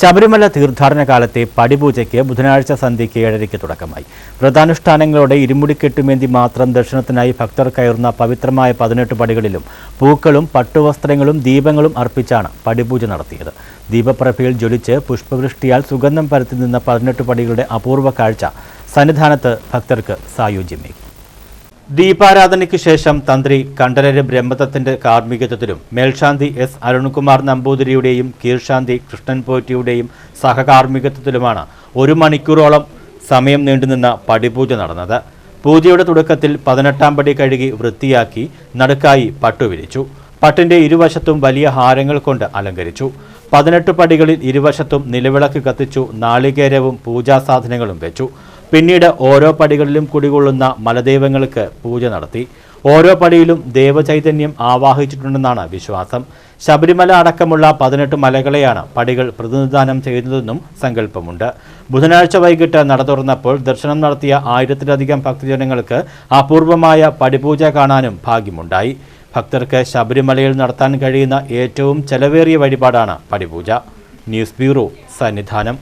ശബരിമല തീർത്ഥാടന കാലത്തെ പടിപൂജയ്ക്ക് ബുധനാഴ്ച സന്ധ്യയ്ക്ക് 7:30 തുടക്കമായി. വ്രതാനുഷ്ഠാനങ്ങളോടെ ഇരുമുടിക്കെട്ടുമേന്തി മാത്രം ദർശനത്തിനായി ഭക്തർ കയറുന്ന പവിത്രമായ 18 പടികളിലും പൂക്കളും പട്ടുവസ്ത്രങ്ങളും ദീപങ്ങളും അർപ്പിച്ചാണ് പടിപൂജ നടത്തിയത്. ദീപപ്രഭയിൽ ജ്വലിച്ച് പുഷ്പവൃഷ്ടിയാൽ സുഗന്ധം പരത്തി നിന്ന 18 പടികളുടെ അപൂർവ കാഴ്ച സന്നിധാനത്ത് ഭക്തർക്ക് സായുജ്യമേകി. ദീപാരാധനയ്ക്ക് ശേഷം തന്ത്രി കണ്ഠരര് ബ്രഹ്മദത്തിന്റെ കാർമ്മികത്വത്തിലും മേൽശാന്തി എസ് അരുൺകുമാർ നമ്പൂതിരിയുടെയും കീഴ്ശാന്തി കൃഷ്ണൻ പോറ്റിയുടെയും സഹകാർമ്മികത്വത്തിലുമാണ് 1 മണിക്കൂറോളം സമയം നീണ്ടുനിന്ന പടിപൂജ നടന്നത്. പൂജയുടെ തുടക്കത്തിൽ 18-ാം പടി കഴുകി വൃത്തിയാക്കി നടുക്കായി പട്ടുവിരിച്ചു. പട്ടിന്റെ ഇരുവശത്തും വലിയ ഹാരങ്ങൾ കൊണ്ട് അലങ്കരിച്ചു. 18 പടികളിൽ ഇരുവശത്തും നിലവിളക്ക് കത്തിച്ചു നാളികേരവും പൂജാസാധനങ്ങളും വെച്ചു. പിന്നീട് ഓരോ പടികളിലും കുടികൊള്ളുന്ന മലദൈവങ്ങൾക്ക് പൂജ നടത്തി. ഓരോ പടിയിലും ദേവചൈതന്യം ആവാഹിച്ചിട്ടുണ്ടെന്നാണ് വിശ്വാസം. ശബരിമല അടക്കമുള്ള 18 മലകളെയാണ് പടികൾ പ്രതിനിധാനം ചെയ്യുന്നതെന്നും സങ്കല്പമുണ്ട്. ബുധനാഴ്ച വൈകിട്ട് നട തുറന്നപ്പോൾ ദർശനം നടത്തിയ 1000-ലധികം ഭക്തജനങ്ങൾക്ക് അപൂർവമായ പടിപൂജ കാണാനും ഭാഗ്യമുണ്ടായി. ഭക്തർക്ക് ശബരിമലയിൽ നടത്താൻ കഴിയുന്ന ഏറ്റവും ചെലവേറിയ വഴിപാടാണ് പടിപൂജ. News bureau, Sannidhanam.